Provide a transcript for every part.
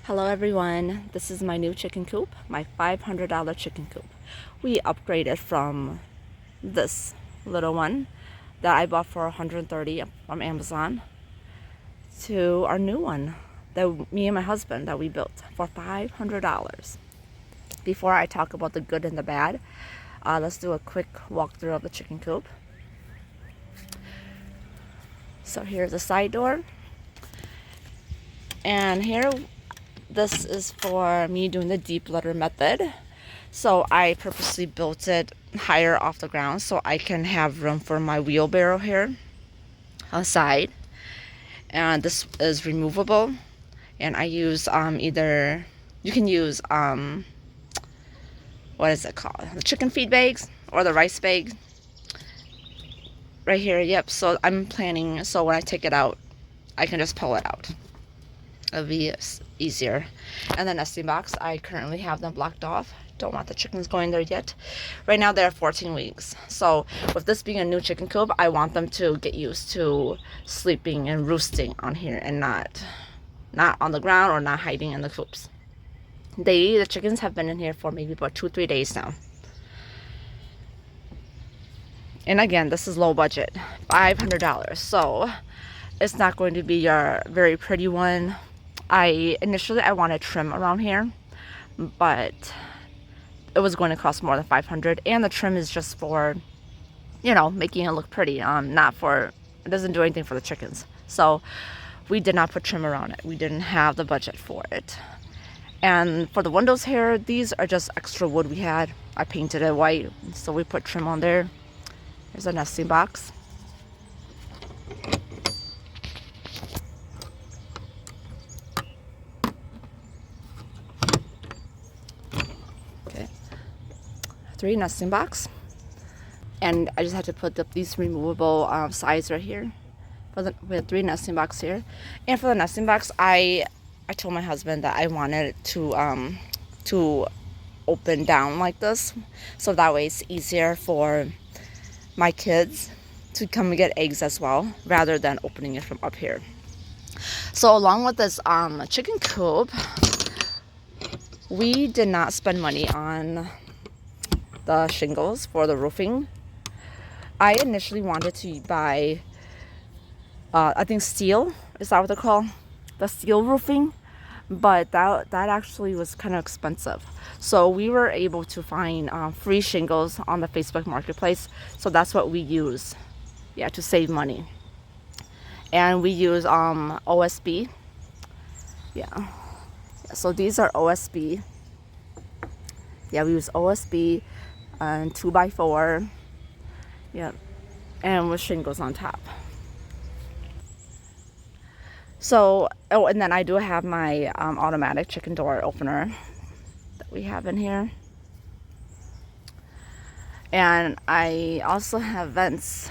Hello everyone, this is my new chicken coop, my $500 chicken coop. We upgraded from this little one that I bought for $130 from Amazon to our new one that me and my husband that we built for $500. Before I talk about the good and the bad, let's do a quick walkthrough of the chicken coop. So here's the side door, and here this is for me doing the deep letter method. So I purposely built it higher off the ground so I can have room for my wheelbarrow here on the side. And this is removable, and I use either you can use what is it called, the chicken feed bags or the rice bag right here. Yep. So I'm planning, so when I take it out I can just pull it out. It'll be easier. And the nesting box, I currently have them blocked off. Don't want the chickens going there yet. Right now they're 14 weeks. So with this being a new chicken coop, I want them to get used to sleeping and roosting on here and not on the ground or not hiding in the coops. The chickens have been in here for maybe about 2-3 days now. And again, this is low budget, $500. So it's not going to be your very pretty one. Initially I wanted trim around here, but it was going to cost more than $500, and the trim is just for, making it look pretty. It doesn't do anything for the chickens. So we did not put trim around it. We didn't have the budget for it. And for the windows here, these are just extra wood we had. I painted it white, so we put trim on there. There's a nesting box. Okay, 3 nesting box, and I just had to put these removable sides right here. We had 3 nesting box here, and for the nesting box, I told my husband that I wanted it to open down like this, so that way it's easier for my kids to come and get eggs as well, rather than opening it from up here. So along with this chicken coop, we did not spend money on the shingles for the roofing. I initially wanted to buy I think steel, is that what they're called, the steel roofing, but that actually was kind of expensive. So we were able to find free shingles on the Facebook marketplace, so that's what we use, to save money. And we use OSB. So these are OSB. We use OSB and 2x4, and with shingles on top. So, and then I do have my automatic chicken door opener that we have in here. And I also have vents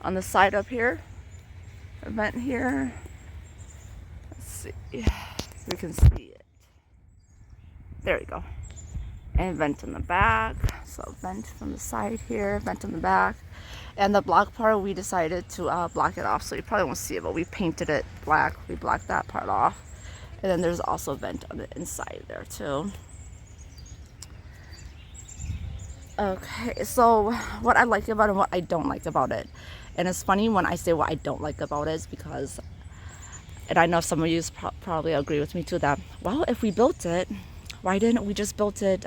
on the side up here. A vent here. Let's see. We can see it. There we go. And vent in the back. So vent from the side here, vent in the back. And the block part, we decided to block it off, so you probably won't see it, but we painted it black. We blocked that part off. And then there's also a vent on the inside there too. Okay, so what I like about it and what I don't like about it. And it's funny when I say what I don't like about it is because, and I know some of you probably agree with me too, that, well, if we built it, why didn't we just build it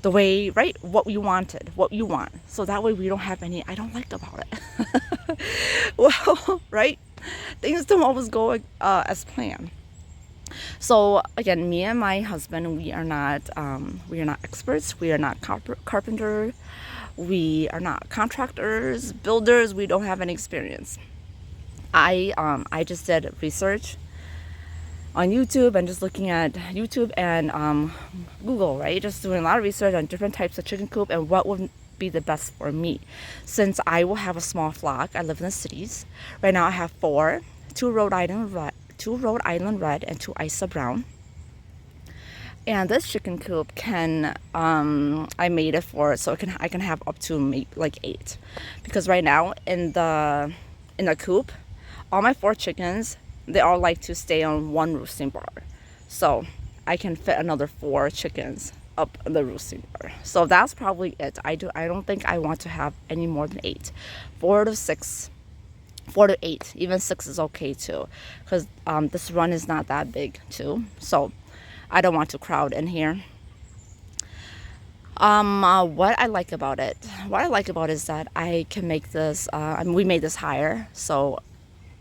the way, right, what we wanted, what you want, so that way we don't have any I don't like about it. Well, right, things don't always go as planned. So again, me and my husband, we are not experts. We are not carpenter. We are not contractors, builders. We don't have any experience. I just did research on YouTube and just looking at YouTube and Google, right? Just doing a lot of research on different types of chicken coop and what would be the best for me. Since I will have a small flock, I live in the cities. Right now I have 4, 2 Rhode Island Red and 2 Isa Brown. And this chicken coop can, I made it for so I can have up to maybe like 8, because right now in the coop, all my 4 chickens they all like to stay on one roosting bar. So I can fit another 4 chickens up the roosting bar. So that's probably it. I don't think I want to have any more than 8. 4 to 6, 4 to 8, even 6 is okay too, because this run is not that big too. So I don't want to crowd in here. What I like about it, is that I can make this, we made this higher. So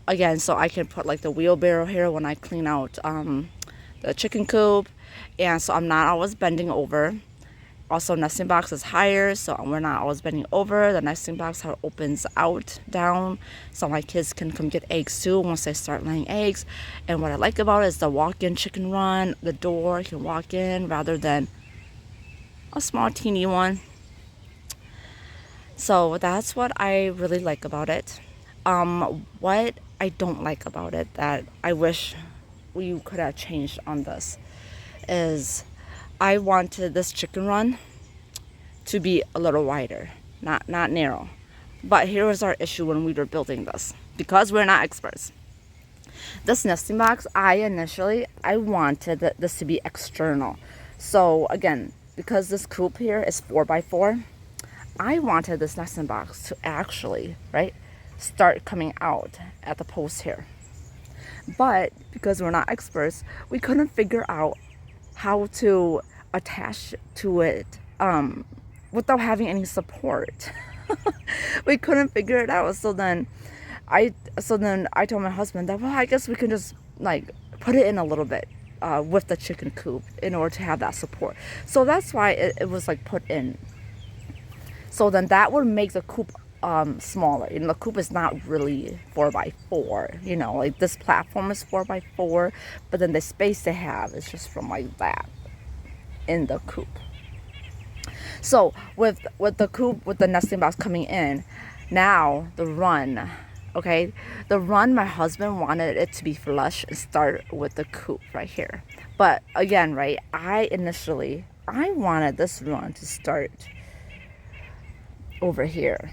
again, so I can put like the wheelbarrow here when I clean out the chicken coop. And so I'm not always bending over. Also, nesting box is higher, so we're not always bending over. The nesting box opens out, down, so my kids can come get eggs too once they start laying eggs. And what I like about it is the walk-in chicken run. The door, you can walk in rather than a small teeny one. So that's what I really like about it. What I don't like about it that I wish we could have changed on this is I wanted this chicken run to be a little wider, not narrow. But here was our issue when we were building this, because we're not experts. This nesting box, I wanted this to be external. So again, because this coop here is 4x4, I wanted this nesting box to actually, right, start coming out at the post here. But because we're not experts, we couldn't figure out how to attach to it without having any support. We couldn't figure it out. So then I told my husband that, well, I guess we can just like put it in a little bit with the chicken coop in order to have that support. So that's why it was like put in. So then that would make the coop smaller. You know, the coop is not really 4x4. You know, like this platform is 4x4, but then the space they have is just from like that in the coop. So with the coop, with the nesting box coming in, now the run, okay, my husband wanted it to be flush and start with the coop right here. But again, right, I wanted this run to start over here,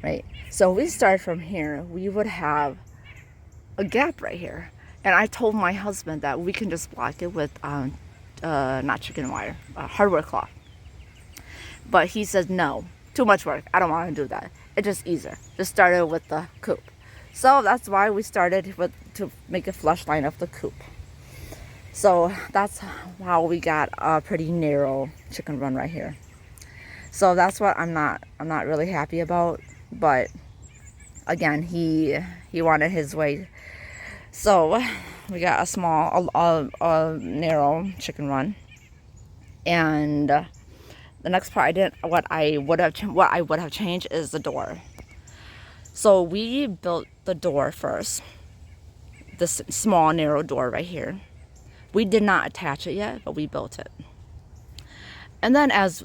right? So we start from here, we would have a gap right here. And I told my husband that we can just block it with not chicken wire, hardware cloth. But he says, no, too much work. I don't want to do that. It's just easier. Just started with the coop. So that's why we started to make a flush line of the coop. So that's how we got a pretty narrow chicken run right here. So that's what I'm not really happy about. But again, he wanted his way. So we got a small, a narrow chicken run. And the next part what I would have changed is the door. So we built the door first, this small narrow door right here. We did not attach it yet, but we built it. And then as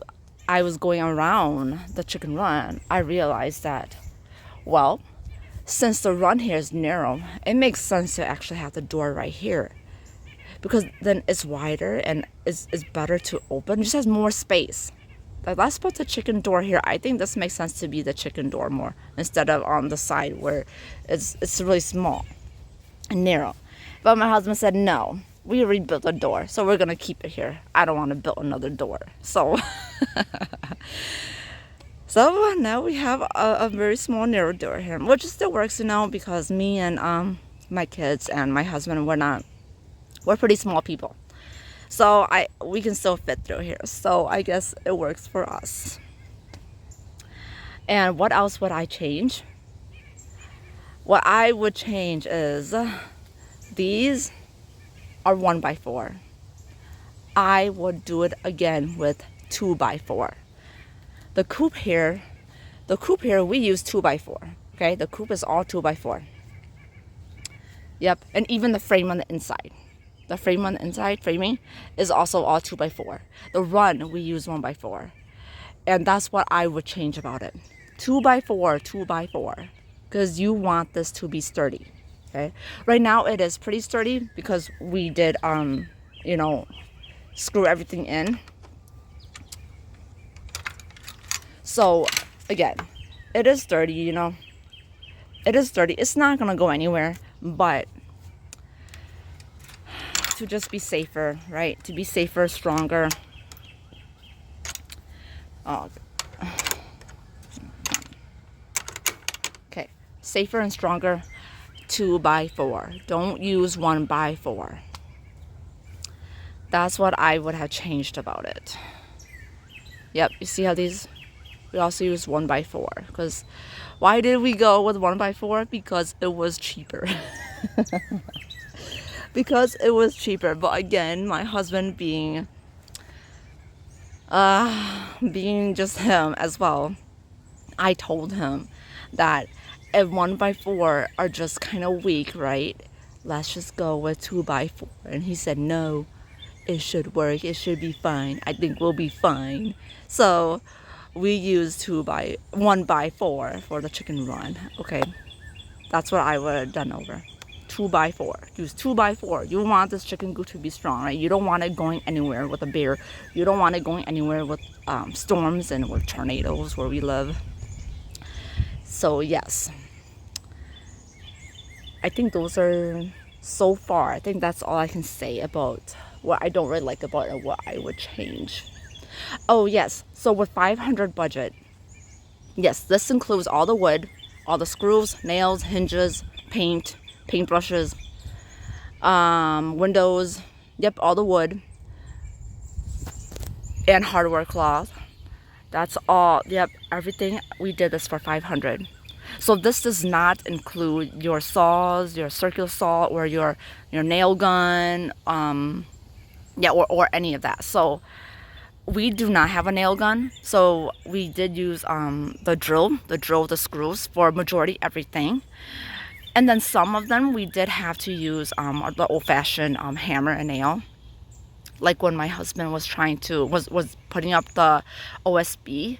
I was going around the chicken run, I realized that, well, since the run here is narrow, it makes sense to actually have the door right here, because then it's wider and it's better to open. It just has more space. Like, let's put the chicken door here. I think this makes sense to be the chicken door more instead of on the side where it's really small and narrow. But my husband said, no, we rebuilt the door, so we're gonna keep it here. I don't want to build another door. So so now we have a very small narrow door here, which still works, you know, because me and my kids and my husband, we're pretty small people. So we can still fit through here. So I guess it works for us. And what else would I change? What I would change is these are 1x4. I would do it again with 2x4. The coop here we use 2x4. Okay, the coop is all 2x4. Yep, and even the frame on the inside. The frame on the inside, framing, is also all 2x4. The run, we use 1x4. And that's what I would change about it. 2x4, 2x4. Because you want this to be sturdy. Okay? Right now it is pretty sturdy because we did, screw everything in. So, again, it is sturdy, you know. It is sturdy. It's not going to go anywhere. but to just be safer, right? To be safer, stronger. Oh, okay, safer and stronger. 2x4. Don't use 1x4. That's what I would have changed about it. Yep, you see how these, we also use 1x4, because why did we go with 1x4? Because it was cheaper. Because it was cheaper. But again, my husband being just him as well, I told him that if 1x4 are just kind of weak, right? Let's just go with 2x4. And he said, no, it should work. It should be fine. I think we'll be fine. So we use 1x4 for the chicken run. Okay, that's what I would have done over. 2x4. Use 2x4. You want this chicken coop to be strong, right? You don't want it going anywhere with a bear. You don't want it going anywhere with storms and with tornadoes where we live. So yes, I think those are, so far, I think that's all I can say about what I don't really like about it and what I would change. Oh yes, so with 500 budget, yes, this includes all the wood, all the screws, nails, hinges, paint, paintbrushes, windows, yep, all the wood, and hardware cloth. That's all, yep, everything. We did this for 500. So this does not include your saws, your circular saw, or your nail gun, yeah, or any of that. So we do not have a nail gun, so we did use the drill, the screws for majority everything. And then some of them we did have to use the old-fashioned hammer and nail. Like when my husband was trying to, was putting up the OSB.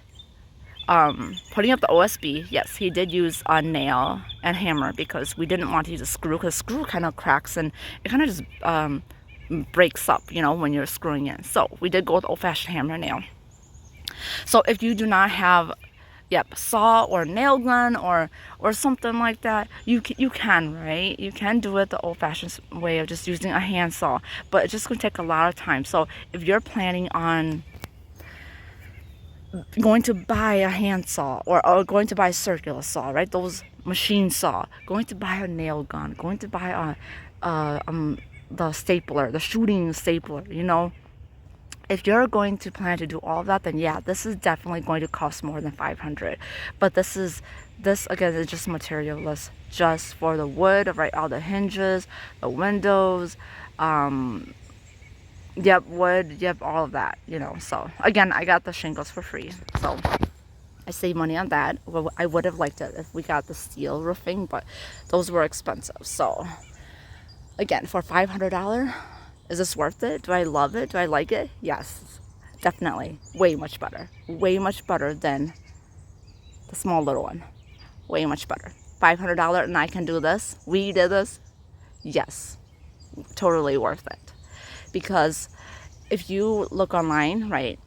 Yes, he did use a nail and hammer because we didn't want to use a screw, because screw kind of cracks and it kind of just breaks up, you know, when you're screwing in. So we did go with old-fashioned hammer and nail. So if you do not have, yep, saw or nail gun or something like that, you can, right? You can do it the old-fashioned way of just using a handsaw, but it's just going to take a lot of time. So if you're planning on going to buy a handsaw or going to buy a circular saw, right? Those machine saw, going to buy a nail gun, going to buy the stapler, the shooting stapler, you know. If you're going to plan to do all of that, then yeah, this is definitely going to cost more than 500. But this again is just material list, just for the wood, right? All the hinges, the windows, yep, wood, yep, all of that, you know. So again, I got the shingles for free, so I saved money on that. Well, I would have liked it if we got the steel roofing, but those were expensive. So again, for $500, is this worth it? Do I love it? Do I like it? Yes, definitely. Way much better. Way much better than the small little one. Way much better. $500 and I can do this. We did this. Yes, totally worth it. Because if you look online, right,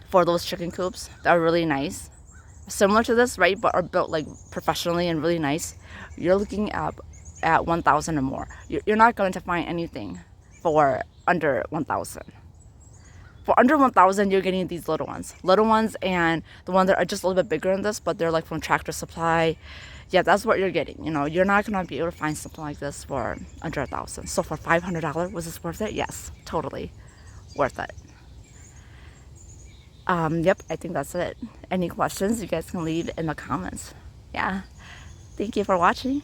for those chicken coops that are really nice, similar to this, right, but are built like professionally and really nice, you're looking at 1,000 or more. You're not going to find anything for under 1,000. For under 1,000, you're getting these little ones, and the ones that are just a little bit bigger than this, but they're like from Tractor Supply. Yeah, that's what you're getting. You know, you're not gonna be able to find something like this for under 1,000. So for $500, was this worth it? Yes, totally worth it. Yep, I think that's it. Any questions, you guys can leave in the comments. Yeah, thank you for watching.